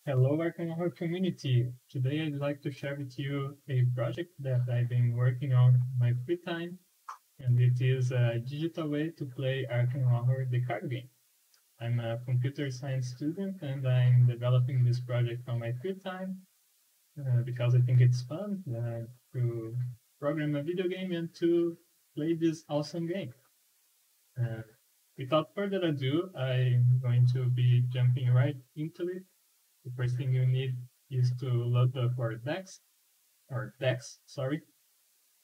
Hello, Arkham Horror community. Today I'd like to share with you a project that I've been working on in my free time, and it is a digital way to play Arkham Horror, the card game. I'm a computer science student, and I'm developing this project on my free time because I think it's fun to program a video game and to play this awesome game. Uh, Without further ado, I'm going to be jumping right into it. The first thing you need is to load up our decks, sorry.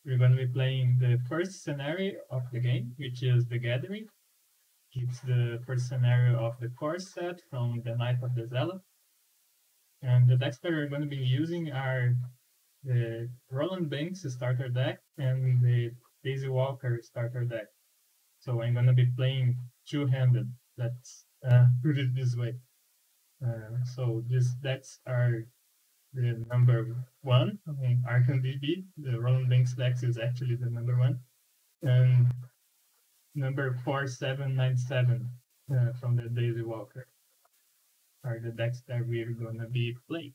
We're going to be playing the first scenario of the game, which is the Gathering. It's the first scenario of the core set from the Knight of the Zealot. And the decks that we're going to be using are the Roland Banks starter deck and the Daisy Walker starter deck. So I'm going to be playing two-handed. Let's put it this way. So these decks are the number one. I mean, Arkham DB, the Roland Banks dex is actually the number one. And number 4797 from the Daisy Walker are the decks that we're going to be playing.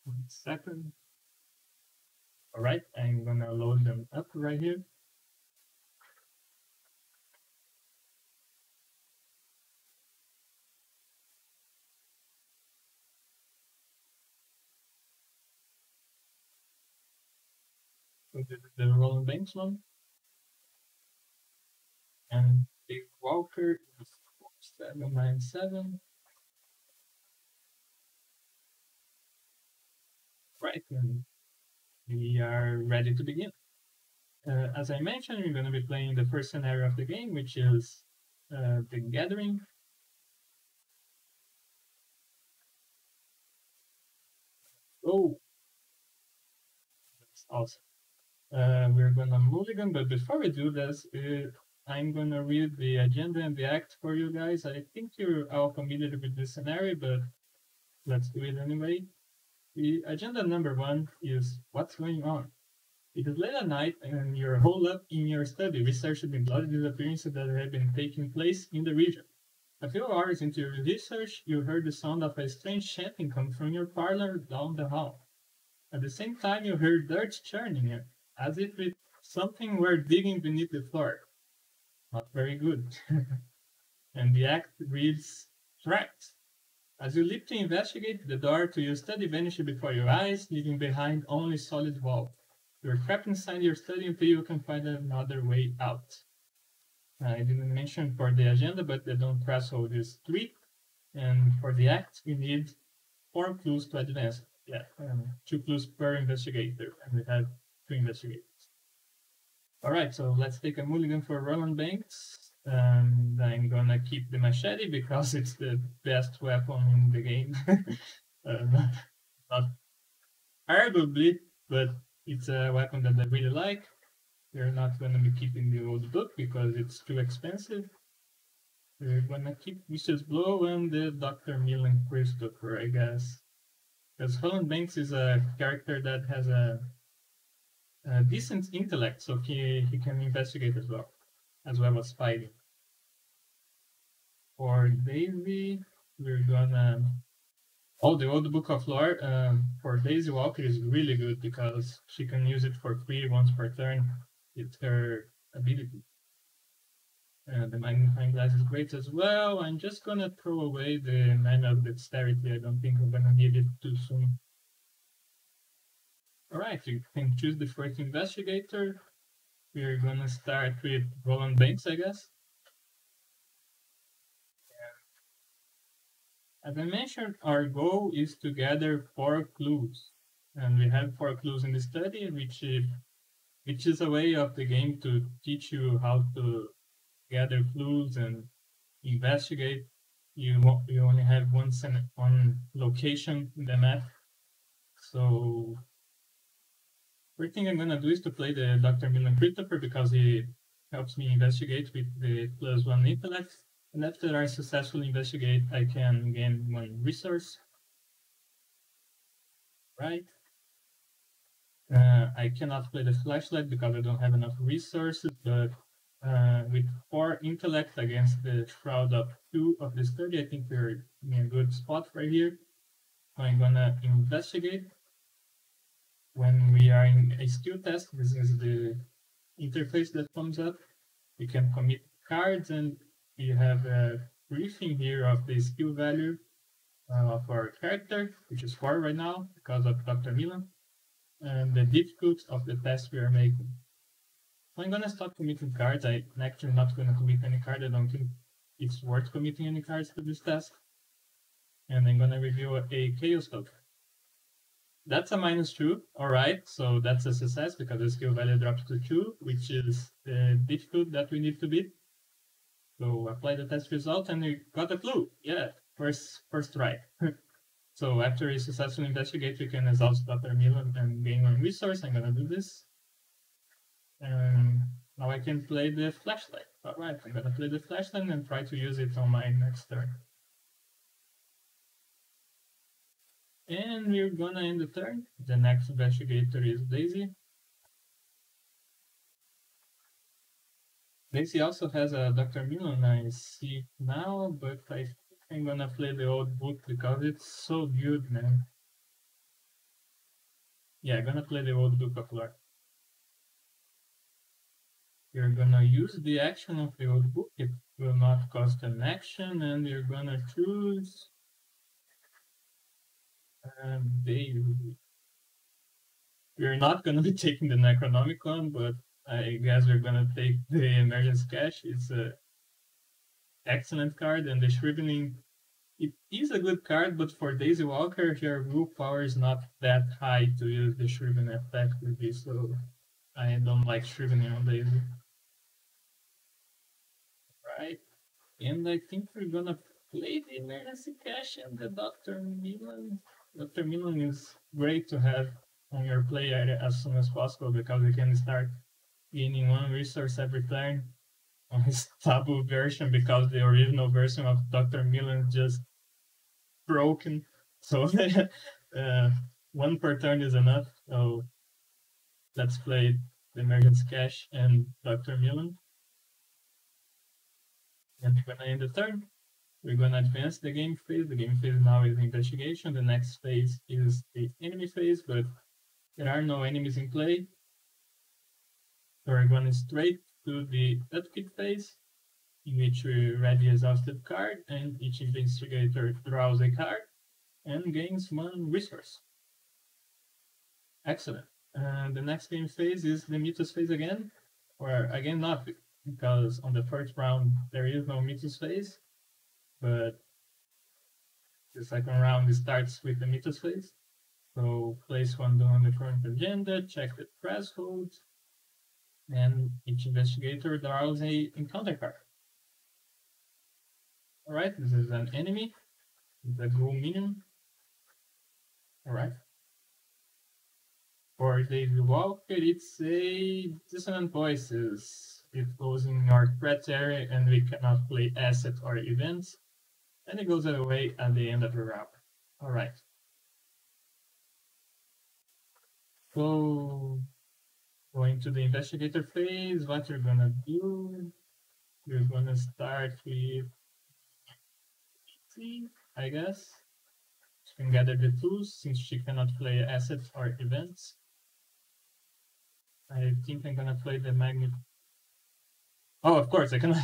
1 second. All right, I'm going to load them up right here. So this is the Roland Banks one. And the Walker is 4797. Right, and we are ready to begin. As I mentioned, we're going to be playing the first scenario of the game, which is the Gathering. Oh, that's awesome. We're going to mulligan, but before we do this, I'm going to read the agenda and the act for you guys. I think you're all familiar with this scenario, but let's do it anyway. The agenda number 1 is what's going on. It is late at night and you're holed up in your study researching the bloody disappearances that have been taking place in the region. A few hours into your research, you heard the sound of a strange chanting come from your parlor down the hall. At the same time, you heard dirt churning, as if something were digging beneath the floor. Not very good. And the act reads, trapped. As you leap to investigate, the door to your study vanishes before your eyes, leaving behind only solid wall. You're trapped inside your study until you can find another way out. I didn't mention for the agenda, but the don't threshold is 3. And for the act, we need 4 clues to advance. Yeah, 2 clues per investigator, and we have 2 investigators. All right, so let's take a mulligan for Roland Banks. And I'm gonna keep the machete because it's the best weapon in the game. Not arguably, but it's a weapon that I really like. We're not gonna be keeping the old book because it's too expensive. We're gonna keep Vicious Blow and the Dr. Milan Christopher, I guess. Because Roland Banks is a character that has a decent intellect, so he can investigate as well as fighting. For Daisy, we're gonna... Oh, the old book of lore for Daisy Walker is really good because she can use it for free once per turn. It's her ability. The magnifying glass is great as well. I'm just gonna throw away the manual dexterity. I don't think I'm gonna need it too soon. Alright, you can choose the first investigator. We're gonna start with Roland Banks, I guess. As I mentioned, our goal is to gather 4 clues. And we have 4 clues in the study, which is a way of the game to teach you how to gather clues and investigate. You only have one location in the map. So first thing I'm gonna do is to play the Dr. Milan Christopher because he helps me investigate with the +1 intellect. And after I successfully investigate, I can gain 1 resource. Right. I cannot play the flashlight because I don't have enough resources, but with 4 intellect against the Shroud of 2 of the study, I think we're in a good spot right here. I'm gonna investigate. When we are in a skill test, this is the interface that comes up. You can commit cards, and you have a briefing here of the skill value of our character, which is 4 right now because of Dr. Milan, and the difficulty of the test we are making. So I'm gonna stop committing cards. I'm actually not gonna commit any card. I don't think it's worth committing any cards to this test. And I'm gonna review a Chaos token. That's a -2, alright, so that's a success because the skill value drops to 2, which is the difficult that we need to beat. So apply the test result and we got a clue. Yeah, first try. So after a successful investigate, we can exhaust Dr. Milan and gain 1 resource. I'm gonna do this. And now I can play the flashlight. Alright, I'm gonna play the flashlight and try to use it on my next turn. And we're gonna end the turn. The next investigator is Daisy. Daisy also has a Dr. Milan, I see now, but I think I'm gonna play the old book because it's so good, man. Yeah, I'm gonna play the old book of lore. You're gonna use the action of the old book. It will not cost an action, and you're gonna choose Daisy. We're not gonna be taking the Necronomicon, but I guess we're gonna take the Emergence Cache. It's a excellent card, and the Shriveling, it is a good card, but for Daisy Walker, her willpower is not that high to use the Shriveling effectively, so I don't like Shriveling on Daisy. Right, and I think we're gonna play the Emergency Cache and the Dr. Milan. Dr. Milan is great to have on your play area as soon as possible because you can start gaining 1 resource every turn on his taboo version because the original version of Dr. Milan just broken. So 1 per turn is enough. So let's play the Emergence Cache and Dr. Milan. And we're gonna end the turn. We're gonna advance the game phase. The game phase now is investigation. The next phase is the enemy phase, but there are no enemies in play. So we're going straight to the upkeep phase, in which we read the exhausted card, and each investigator draws a card and gains 1 resource. Excellent. And the next game phase is the Mythos phase again, or again not, because on the first round there is no Mythos phase, but the second round starts with the Mythos phase. So place 1 on the current agenda, check the threshold, and each investigator draws a encounter card. Alright, this is an enemy, the Ghoul minion. Alright. For Daisy Walker, it's a Dissonant Voices. It goes in our threat area and we cannot play assets or events. And it goes away at the end of the round. Alright. So going to the investigator phase, what you're gonna do, you're gonna start with C, I guess. She can gather the tools since she cannot play assets or events. I think I'm gonna play the magnet. Oh, of course, I cannot.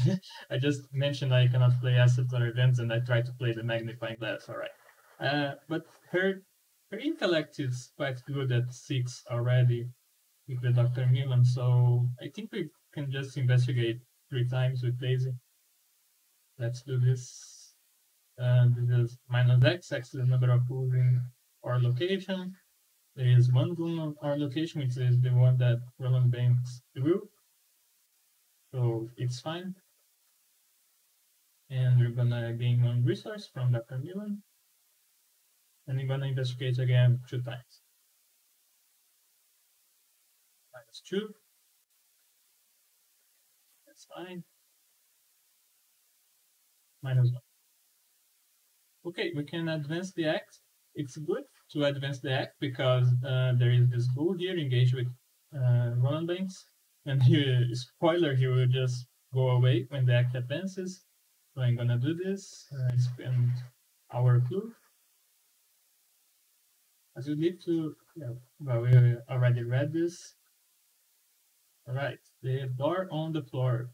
I just mentioned I cannot play assets or events, and I tried to play the magnifying glass. All right, but her intellect is quite good at 6 already with the Dr. Milan, so I think we can just investigate 3 times with Daisy. Let's do this. This is -X. X is the number of tools in our location. There is 1 room on our location, which is the one that Roland Banks drew. So it's fine. And we're gonna gain 1 resource from Dr. Milan. And we're gonna investigate again 2 times. -2. That's fine. -1. Okay, we can advance the act. It's good to advance the act because there is this ghoul here engaged with Roland Banks. And spoiler, he will just go away when the act advances. So I'm gonna do this, spend our clue. As you need to, yeah, well, we already read this. All right, the door on the floor.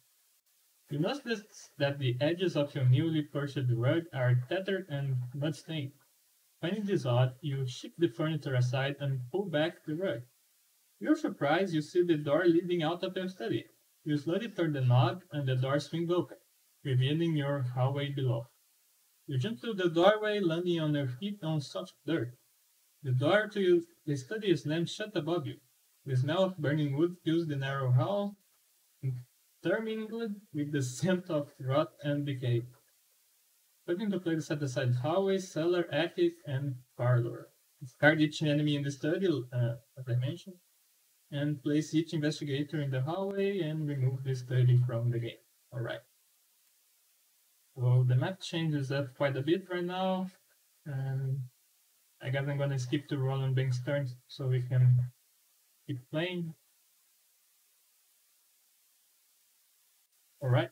You notice that the edges of your newly purchased rug are tattered and mud-stained. Finding this odd, you shift the furniture aside and pull back the rug. To your surprise, you see the door leading out of your study. You slowly turn the knob and the door swings open, revealing your hallway below. You jump through the doorway, landing on your feet on soft dirt. The door to the study is slammed shut above you. The smell of burning wood fills the narrow hall, intermingled with the scent of rot and decay. Putting the place set aside hallway, cellar, attic, and parlor. Discard each enemy in the study, as I mentioned, and place each investigator in the hallway and remove the study from the game. Alright. So the map changes up quite a bit right now. And I guess I'm gonna skip to Roland Banks' turn so we can keep playing. Alright.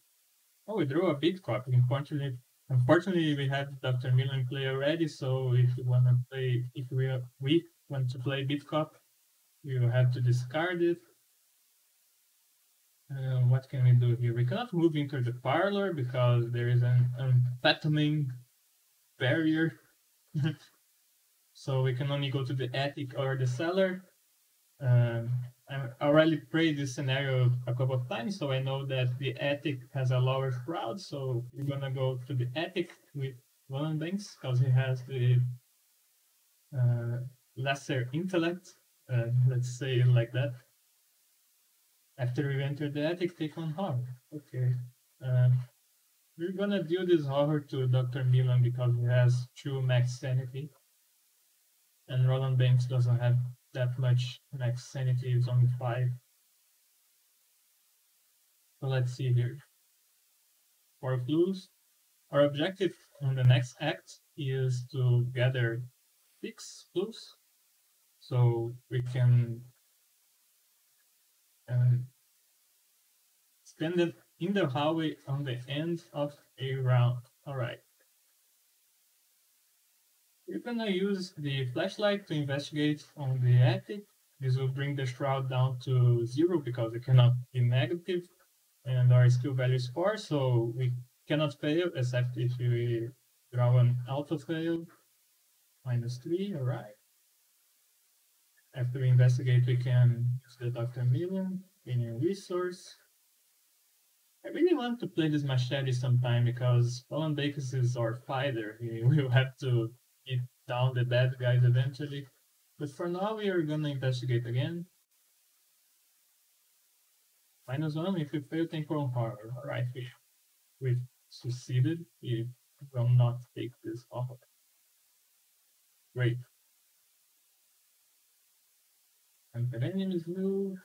Oh, we drew a beat copy. Unfortunately, we had Dr. Milan play already, so if you wanna play, if we want to play beat cop, you have to discard it. What can we do here? We cannot move into the parlor because there is an unfathoming barrier. So we can only go to the attic or the cellar. I already played this scenario a couple of times, so I know that the attic has a lower crowd. So we're gonna go to the attic with Roland Banks because he has the lesser intellect. Let's say it like that. After we enter the attic, take on horror. Okay. We're gonna do this horror to Dr. Milan because he has 2 max sanity. And Roland Banks doesn't have that much max sanity, it's only 5. So let's see here. For clues, our objective on the next act is to gather 6 clues. So we can spend it in the hallway on the end of a round. Alright. We're gonna use the flashlight to investigate on the attic. This will bring the shroud down to 0 because it cannot be negative, and our skill value is 4, so we cannot fail except if we draw an auto fail. -3, alright. After we investigate, we can use the Dr. Milan in a resource. I really want to play this machete sometime because Roland Bakers is our fighter. We will have to beat down the bad guys eventually. But for now, we are gonna investigate again. -1, if we fail, take on horror. Alright, we've succeeded. We will not take this off. Great. And the enemies move.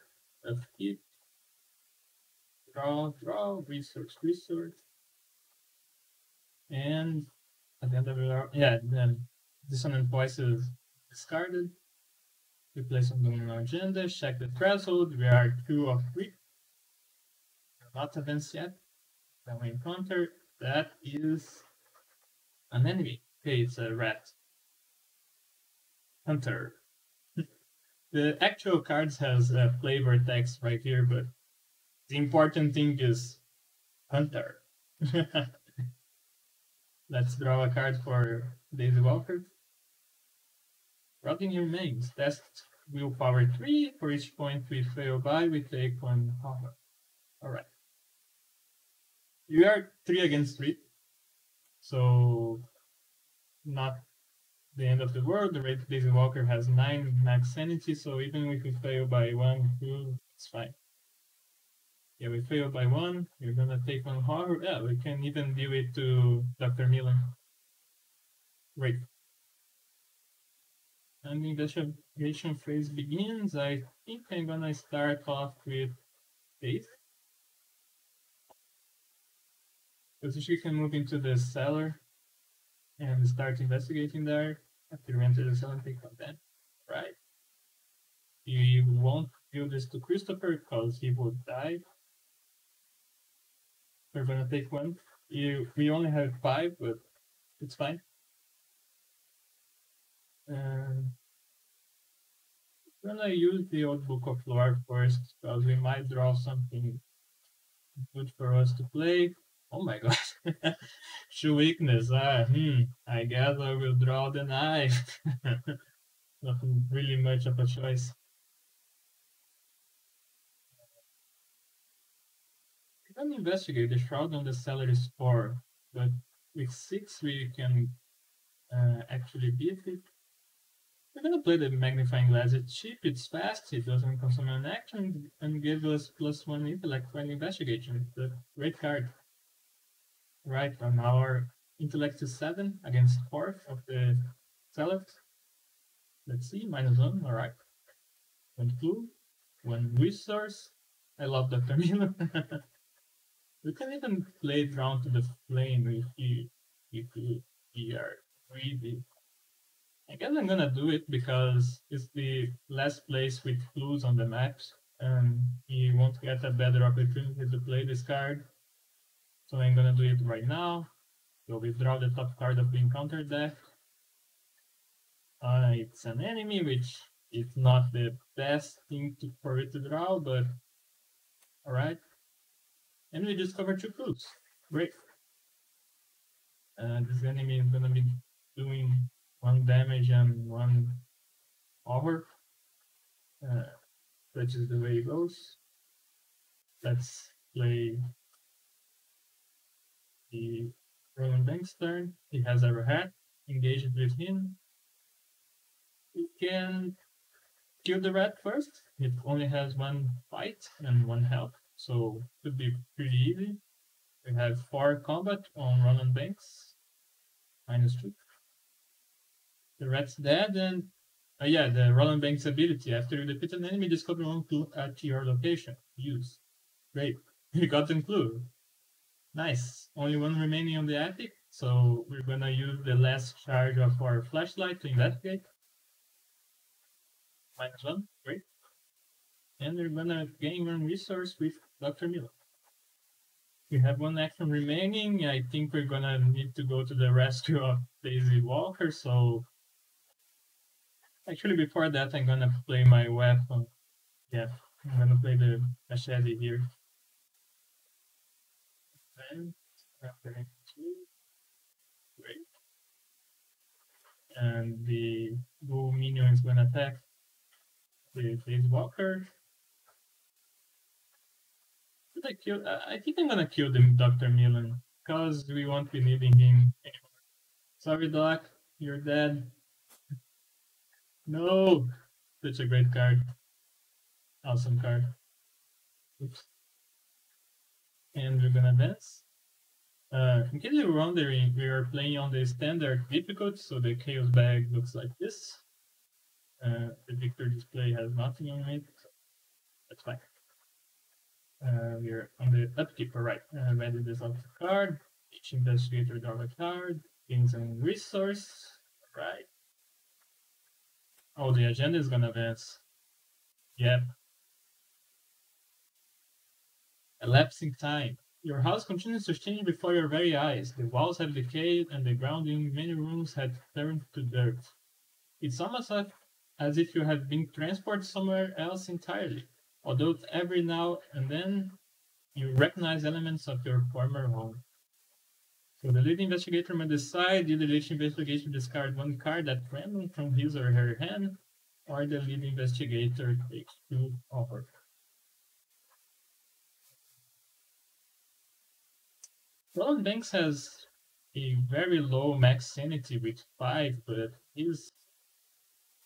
Let's keep. Draw, research. And at the end of the round, yeah, then dissonant voice is discarded. We place on the agenda, check the threshold. We are 2 of 3. Not advanced yet. Then we encounter that is an enemy. Okay, it's a rat. Hunter. The actual cards has flavor text right here, but the important thing is Hunter. Let's draw a card for Daisy Walker. Routing remains. Test willpower 3. For each point we fail by, we take 1 horror. Alright. We are 3 against 3. So not the end of the world. The Daisy Walker has 9 max sanity, so even if we fail by 1, 2, it's fine. Yeah, we fail by 1. We're gonna take 1 horror. Yeah, we can even do it to Dr. Milan. Great. And the investigation phase begins. I think I'm gonna start off with Faith. So she can move into the cellar and start investigating there. After you enter the cellar, take on that. Right. You won't do this to Christopher because he would die. We're gonna take 1. We only have 5, but it's fine. gonna use the old book of lore first, because we might draw something good for us to play. Oh my god. True weakness. I guess I will draw the knife. Not really much of a choice. We can investigate. The shroud on the cellar is 4, but with 6 we can actually beat it. We're gonna play the magnifying glass. It's cheap, it's fast, it doesn't consume an action, and give us +1 intellect for an investigation. It's a great card. Right, on our intellect is 7 against 4 of the cellar. Let's see, -1, alright. 1 clue, 1 resource. I love Dr. Milo. We can even play Drown to the Flame if we are greedy. I guess I'm gonna do it because it's the last place with clues on the maps, and he won't get a better opportunity to play this card. So I'm gonna do it right now. So we draw the top card of the encounter deck. It's an enemy, which is not the best thing for it to draw, but alright. And we discover 2 clues. Great. This enemy is gonna be doing 1 damage and 1 over. That is the way it goes. Let's play the Roman Bank's turn. He has a hat. Engage it with him. We can kill the rat first. It only has 1 fight and 1 health, so it should be pretty easy. We have 4 combat on Roland Banks. -2. The rat's dead, and yeah, the Roland Banks ability. After you defeat an enemy, discover 1 clue at your location. Use. Great. We got a clue. Nice. Only 1 remaining on the attic, so we're gonna use the last charge of our flashlight to investigate. -1. Great. And we're gonna gain 1 resource with Dr. Milo. We have 1 action remaining. I think we're gonna need to go to the rescue of Daisy Walker, so actually before that I'm gonna play my weapon. Yeah, I'm gonna play the machete here. And great. And the bull minion is gonna attack the Daisy Walker. Should I kill? I think I'm gonna kill the Dr. Milan because we won't be needing him anymore. Sorry, Doc, you're dead. No, such a great card. Awesome card. Oops. And we're gonna advance. In case you're wondering, we are playing on the standard difficulty, so the Chaos Bag looks like this. The Victor display has nothing on it, so that's fine. We're on the upkeep, right? Ready this off the card. Each investigator draw a card, gains a resource, right? Oh, the agenda is gonna advance. Yep. Elapsing time. Your house continues to change before your very eyes. The walls have decayed and the ground in many rooms had turned to dirt. It's almost as if you have been transported somewhere else entirely, although every now and then you recognize elements of your former home. So the lead investigator may decide did the lead investigator discard 1 card at random from his or her hand, or the lead investigator takes 2 offer. Roland Banks has a very low max sanity with 5, but he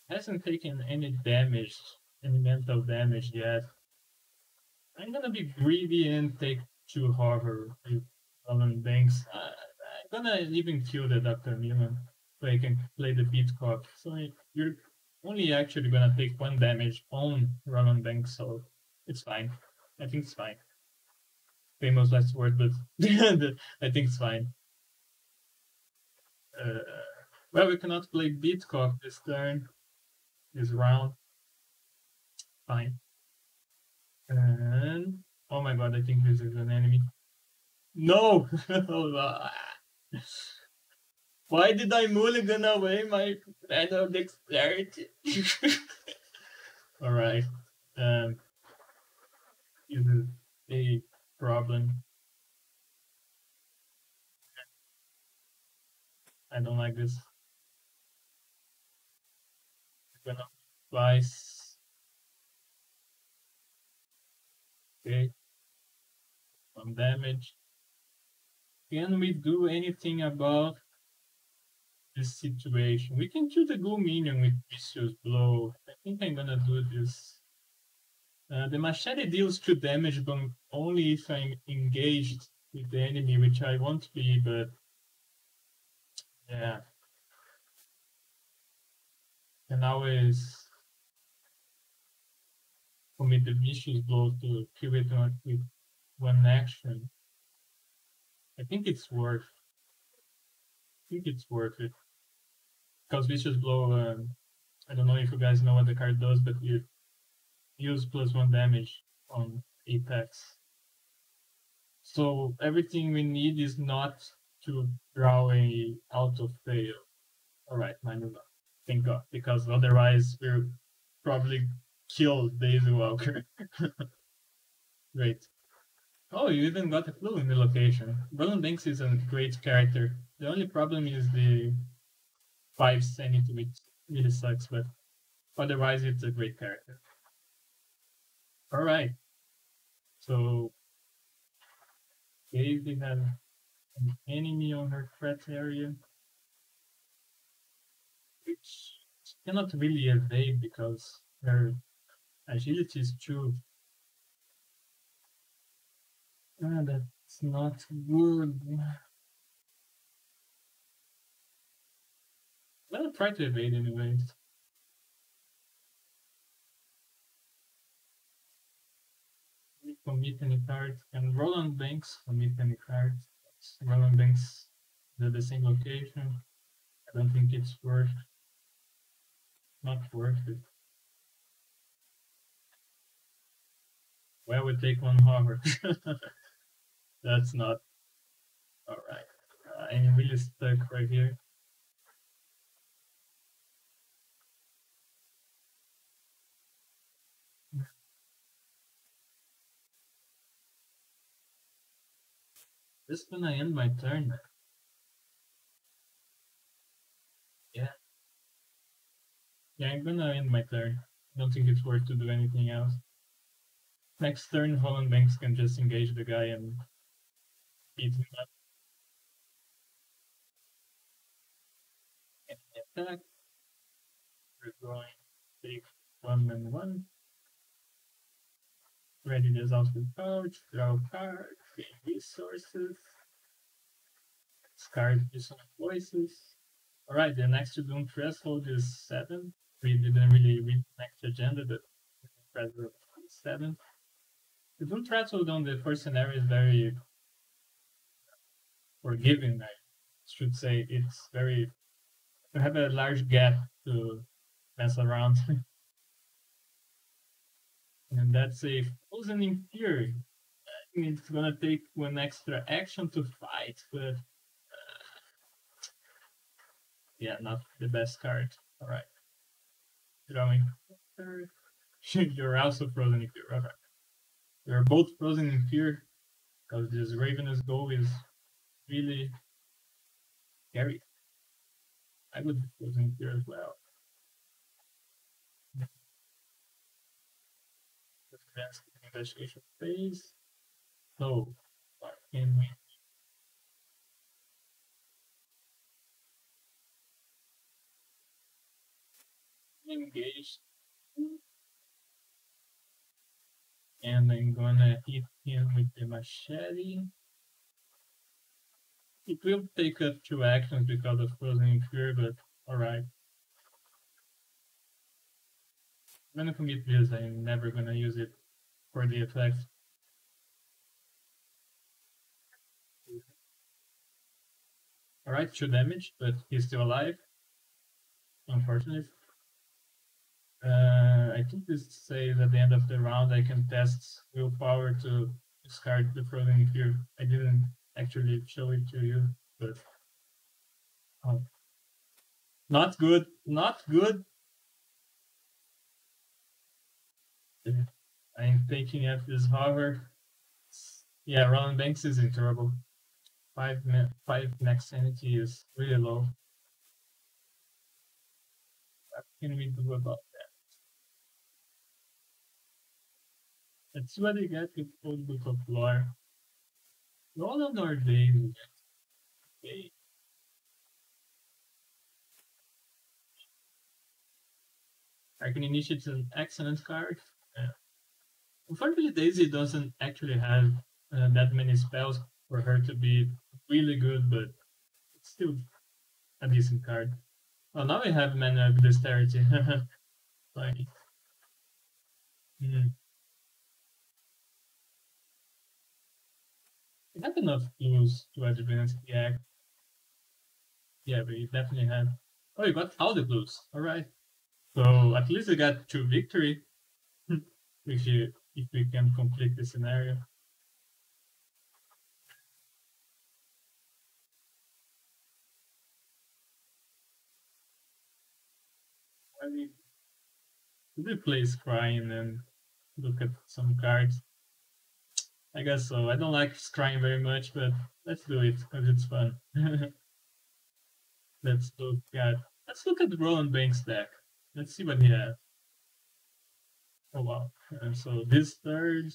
hasn't taken any damage, any mental damage yet. I'm gonna be greedy and take 2 horror with Roland Banks. I'm gonna even kill the Dr. Milan so I can play the beat cop. So you're only actually gonna take 1 damage on Roland Banks, so it's fine. I think it's fine. Famous last word, but I think it's fine. Well, we cannot play beat cop this turn, this round. Fine. And oh my god, I think this is an enemy. No! Why did I mulligan away my final dexterity? All right. Is it a problem? I don't like this. I'm gonna twice. Okay, some damage. Can we do anything about this situation? We can kill the ghoul minion with vicious blow. I think I'm gonna do this. The machete deals 2 damage, but only if I'm engaged with the enemy, which I won't be, but yeah. Can always commit the vicious blow to kill it with one action. I think it's worth. I think it's worth it. Because vicious blow, I don't know if you guys know what the card does, but you use +1 damage on Apex. So everything we need is not to draw a auto fail. Alright, mine not. Thank God, because otherwise we'll probably kill Daisy Walker. Great. Oh, you even got a clue in the location. Roland Banks is a great character. The only problem is the 5 sanity, which really sucks, but otherwise it's a great character. Alright. So Daisy has an enemy on her threat area, which cannot really evade because her agility is 2. That's not good. I'll try to evade anyways. Commit any cards. Can Roland Banks commit any cards? Roland Banks at the same location. I don't think it's not worth it. Well, we take 1 hover. That's not alright. I'm really stuck right here. This is gonna end my turn. Yeah. Yeah, I'm gonna end my turn. I don't think it's worth to do anything else. Next turn, Holland Banks can just engage the guy and beat him up. And attack. We're going to take 1 and 1. Ready this out the pouch, draw card, gain resources, discard additional voices. Alright, the next to Doom threshold is 7. We didn't really read the next agenda, but threshold 7. The Doom threshold on the first scenario is very forgiving, I should say. It's very, you have a large gap to mess around. And that's a Frozen in Fury. I mean, it's gonna take 1 extra action to fight, but yeah, not the best card. Alright. Drawing. You're also Frozen in Fury. Okay. You're both Frozen in Fury because this Ravenous Goal is really scary. I would be Frozen in Fury as well. Advanced investigation phase. So, what can we engage? And I'm gonna hit him with the machete. It will take up 2 actions because of Frozen in Fury, but alright. I'm gonna commit this, I'm never gonna use it for the effect. Alright, 2 damage, but he's still alive. Unfortunately. I think this says at the end of the round I can test willpower to discard the Frozen Fury. I didn't actually show it to you, but not good, not good. I'm thinking of this hover. Yeah, Roland Banks is in trouble. 5 max sanity is really low. What can we do about that? Let's see what we get with Old Book of Lore. Roland or Daily? Okay. Arkham Initiative is an excellent card. Unfortunately, Daisy doesn't actually have that many spells for her to be really good, but it's still a decent card. Well, now we have Mana of Dexterity. Like, we have enough clues to advance the act. Yeah, we definitely have. Oh, you got all the clues. All right. So at least we got 2 victory. If we can complete the scenario. I mean, we play Scrying and look at some cards. I guess so. I don't like Scrying very much, but let's do it because it's fun. let's look at let's look at Roland Banks' deck. Let's see what he has. Oh wow! And so this third,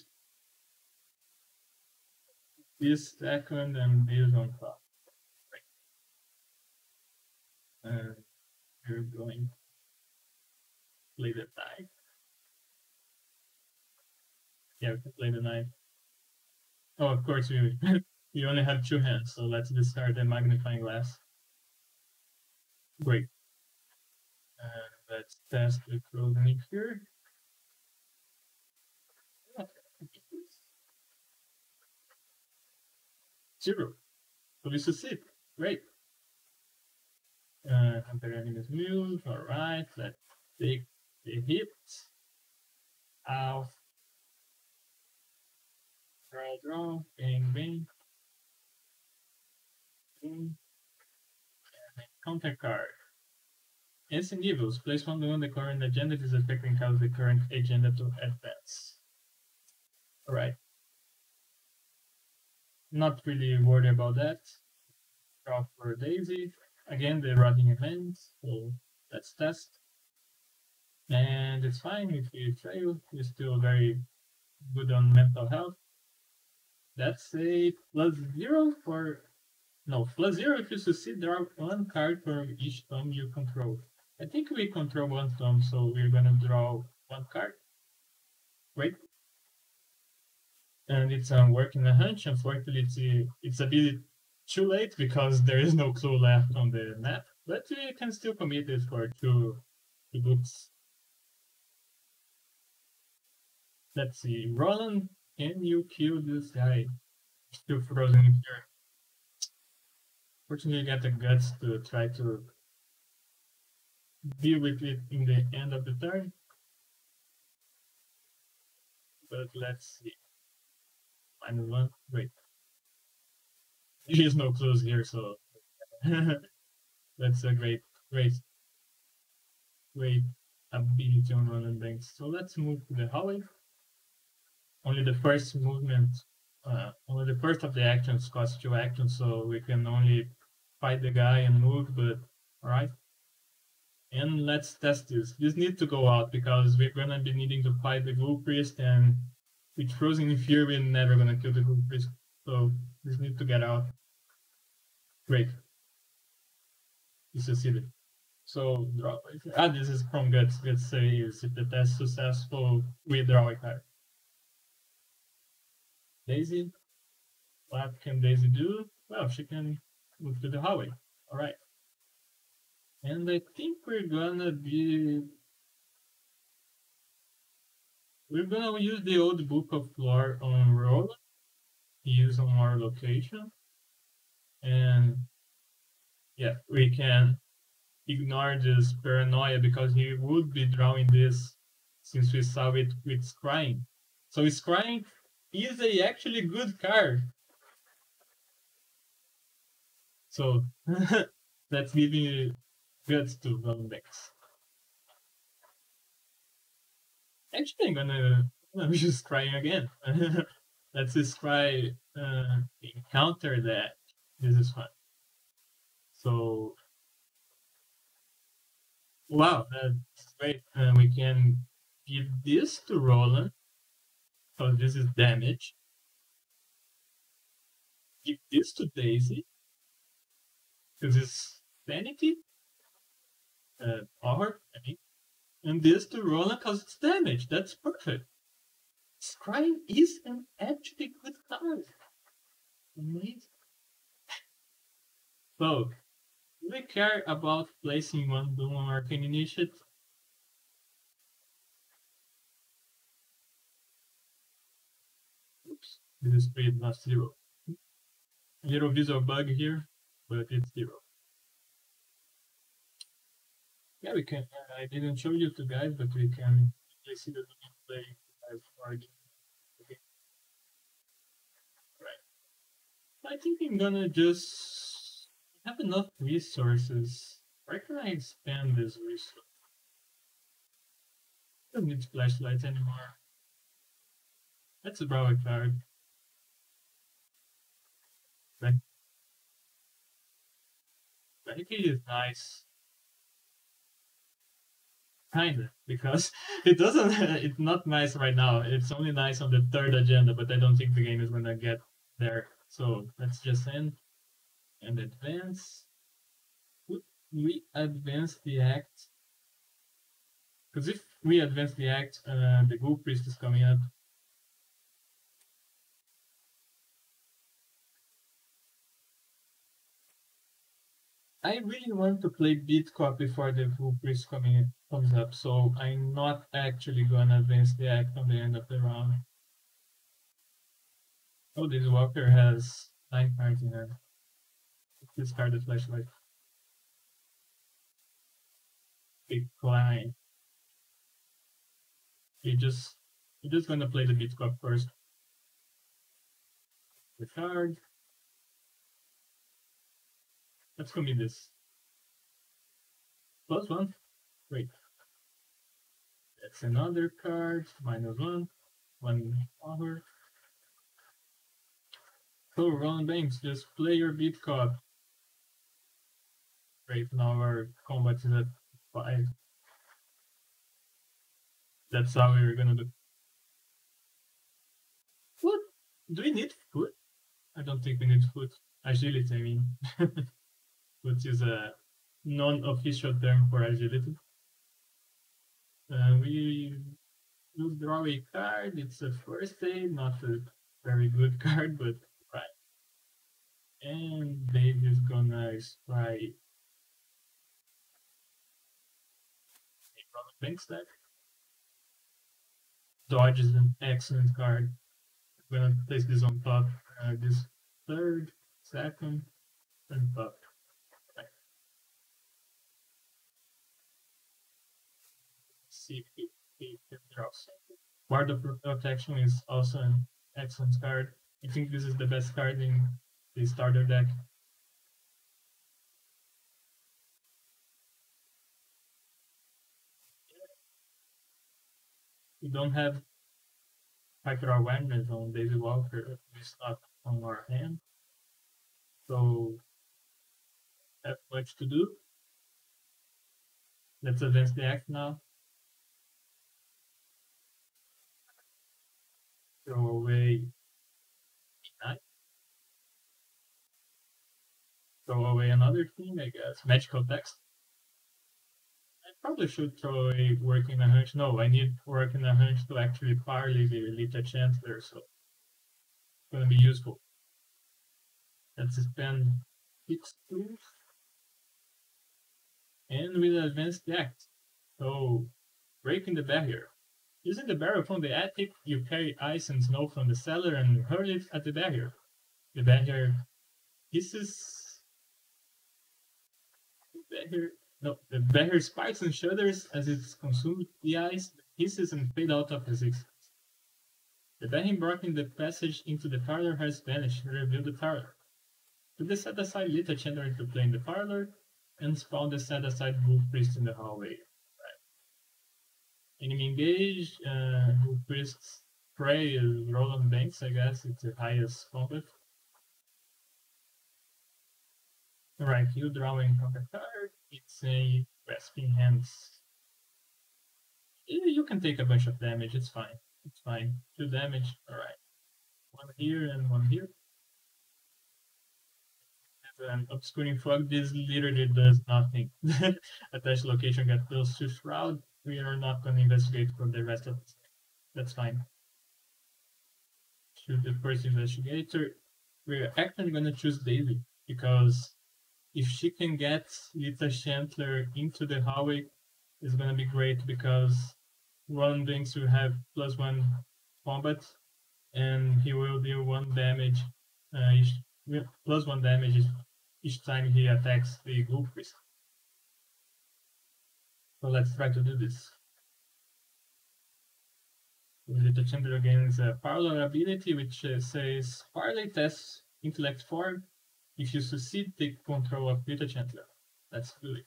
this second, and this on top. Right. And we're going to play the knight. Yeah, we can play the knight. Oh, of course we we only have 2 hands, so let's discard the magnifying glass. Great. And let's test with Roland here. 0. So we succeed. Great. Hunter enemy's move. Alright, let's take the hit. Ow. Draw. Bang, bang. Boom. And counter card. Instant evils. Place 1 on the current agenda. This effect can cause the current agenda to advance. Alright. Not really worried about that. Draw for Daisy. Again, the rotting event. So let's test. And it's fine if we fail. We're still very good on mental health. That's a +0 for no +0 if you succeed. Draw 1 card for each thumb you control. I think we control 1 thumb, so we're gonna draw 1 card. Great. And it's working a hunch. Unfortunately, it's a bit too late because there is no clue left on the map, but we can still commit it for two books. Let's see, Roland, can you kill this guy? Still frozen here. Fortunately, you got the guts to try to deal with it in the end of the turn. But let's see. -1, great. There is no clues here, so that's a great ability on Roland Banks. So let's move to the hallway. Only the first movement, only the first of the actions costs 2 actions, so we can only fight the guy and move, but alright. And let's test this. This needs to go out because we're gonna be needing to fight the Ghoul Priest, and with Frozen in Fear, we're never gonna kill the Ghoul Priest. So this needs to get out. Great. You succeeded. So draw. This is from Guts. Guts says if the test is successful, we draw a card. Daisy. What can Daisy do? Well, she can move to the hallway. All right. And I think we're gonna use the old book of lore on Roland, use on our location, and yeah, we can ignore this paranoia because he would be drawing this since we saw it with Scrying. So Scrying is a actually good card. So that's giving guts to Roland Banks. Actually, I'm just trying again. Let's just try encounter that. This is fun. So, wow, that's great. We can give this to Roland. So this is damage. Give this to Daisy. Because it's sanity. Power, I mean. And this to Roland because it's damage. That's perfect. Scrying is an actually good card. Amazing. So, do we care about placing one Doom on Arcane Initiative? Oops, this is speed not 0. A little visual bug here, but it's 0. Yeah, we can. I didn't show you to guys, but we can see the play as argument. Okay, right. I think I'm gonna just have enough resources. Where can I expand this resource? Don't need flashlights anymore. That's a Brawl card. Barricade is nice. Kinda, because it doesn't. It's not nice right now. It's only nice on the third agenda, but I don't think the game is gonna get there. So let's just end and advance. Would we advance the act? Because if we advance the act, the Ghoul Priest is coming up. I really want to play Beat Cop before the Ghoul Priest comes up, so I'm not actually gonna advance the act on the end of the round. Oh, this Walker has 9 cards in hand. Discard the flashlight. Decline. You're just gonna play the Beat Cop first. The card. Let's commit this. +1. Great. That's another card. -1. 1 power. So Roland Banks, just play your Beat Cop. Great, now our combat is at 5. That's how we're gonna do. What? Do we need foot? I don't think we need foot. Agility, I mean. Foot is a non-official term for agility. We will draw a card. It's a first aid, not a very good card, but right. And Dave is gonna strike a Roland Banks deck. Dodge is an excellent card. I'm gonna place this on top. This third, second, and top. Right. See if he can draw something. Ward of Protection is also an excellent card. I think this is the best card in the starter deck. We don't have Hyper Awareness on Daisy Walker, at least not on our hand. So, have much to do. Let's advance the act now. Throw away E9. Throw away another thing, I guess. Magical Text. I probably should throw a Work in a Hunch. No, I need Work in a Hunch to actually parley the Elite Chancellor, so it's gonna be useful. Let's spend 6 tools. And we'll advance the act. So, breaking the barrier. Using the barrel from the attic, you carry ice and snow from the cellar and hurl it at the barrier. The barrier hisses. The barrier spikes and shudders as it consumes the ice, hisses and fades out of existence. The barrier blocking the passage into the parlor has vanished, reveal the parlor. Put the set aside Little Chandler into play in the parlor, and spawn the set aside Wolf Priest in the hallway. Enemy engage, who first prey is Roland Banks, I guess. It's the highest combat. Alright, you drawing combat card. It's a Grasping Hands. You can take a bunch of damage, it's fine. It's fine. 2 damage, alright. 1 here and 1 here. An obscuring fog, this literally does nothing. Attached location get close to shroud. We are not going to investigate for the rest of this. That's fine. Choose the first investigator. We're actually going to choose Daisy because if she can get Lita Chandler into the hallway, it's going to be great because one Binks will have +1 combat and he will deal 1 damage, +1 damage each time he attacks the Ghoul Priest. So let's try to do this. Lita Chandler gains a parallel ability which says Parley tests intellect form. If you succeed, take control of Lita Chandler. Let's do it.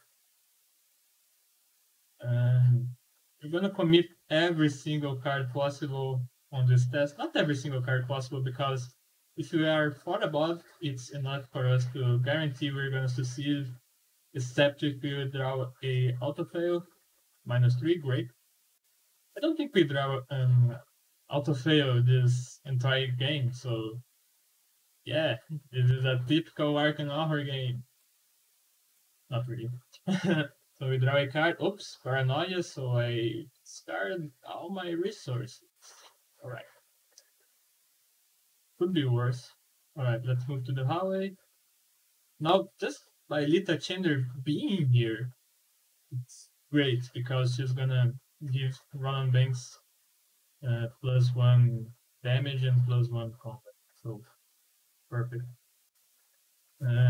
We're gonna commit every single card possible on this test. Not every single card possible, because if we are 4 above, it's enough for us to guarantee we're gonna succeed, except if we draw a auto fail. -3, great. I don't think we draw auto fail this entire game, so yeah, this is a typical Arkham horror game. Not really. So we draw a card. Oops, paranoia, so I discard all my resources. Alright. Could be worse. Alright, let's move to the hallway. Now, just by Lita Chandler being here, it's great because she's gonna give Ronan Banks +1 damage and +1 combat. So, perfect.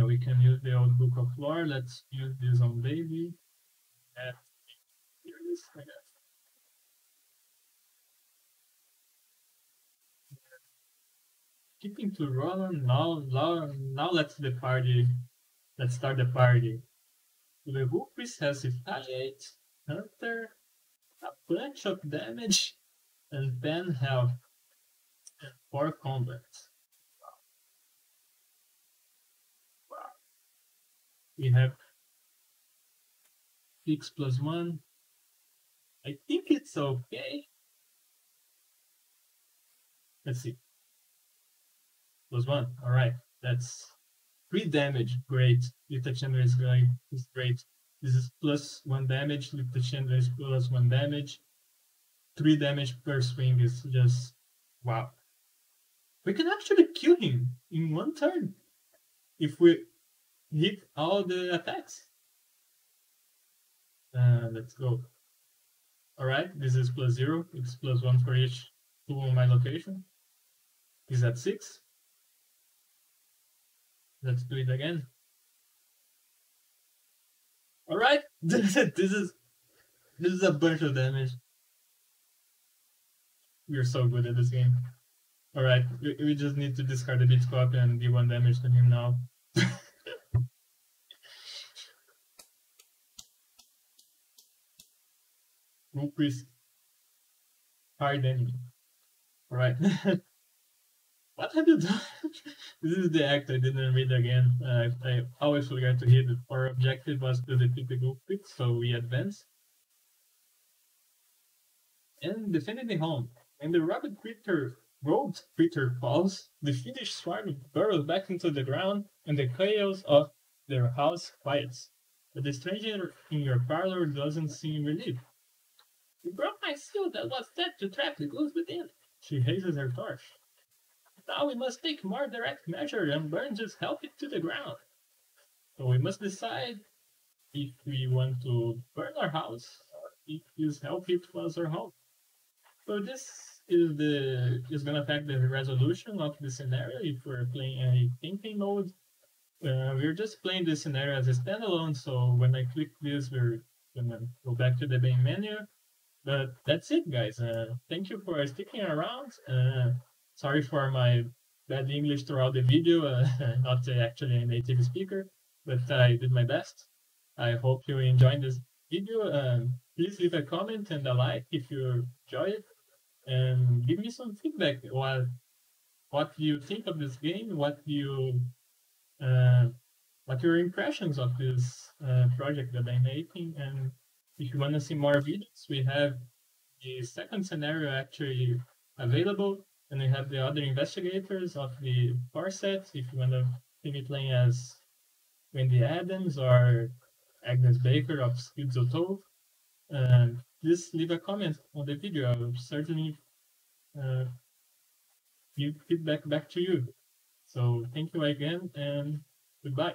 We can use the old Book of Lore. Let's use this on Baby. Here it is, I guess. Keeping to Roland, now let's start the party. The Ghoul Priest has Retaliate, Hunter, a bunch of damage, and 10 health, and 4 combat. Wow. We have 6 +1. I think it's okay. Let's see. +1. Alright. That's 3 damage. Great. Lita Chandler is great. This is +1 damage. Lita Chandler is +1 damage. 3 damage per swing is just wow. We can actually kill him in 1 turn if we hit all the attacks. Let's go. Alright, this is +0. It's +1 for each tool on my location. He's at 6. Let's do it again. Alright, this is a bunch of damage. We're so good at this game. Alright, we just need to discard the beat copy and do 1 damage to him now. Ghoul Priest. Hard enemy. Alright. What have you done? This is the act I didn't read again. I always forgot to hit it. Our objective was to defeat the Ghoul Priest, so we advance. And defending the home. When the rogue creature falls, the fiendish swarm burrows back into the ground, and the chaos of their house quiets. But the stranger in your parlor doesn't seem relieved. You broke my seal that was set to trap the ghouls within. She raises her torch. Now we must take more direct measure and burn just help it to the ground. So we must decide if we want to burn our house or if this help it was our home. So this is gonna affect the resolution of the scenario if we're playing a thinking mode. We're just playing this scenario as a standalone, so when I click this, we're gonna go back to the main menu. But that's it, guys. Thank you for sticking around. Sorry for my bad English throughout the video. Not actually a native speaker, but I did my best. I hope you enjoyed this video. Please leave a comment and a like if you enjoy it, and give me some feedback. What do you think of this game? Uh, what your impressions of this project that I'm making? And if you want to see more videos, we have the second scenario actually available, and we have the other investigators of the core set. If you want to see me playing as Wendy Adams or Agnes Baker of Schizoto, please leave a comment on the video. I will certainly uh, give feedback back to you. So thank you again, and goodbye.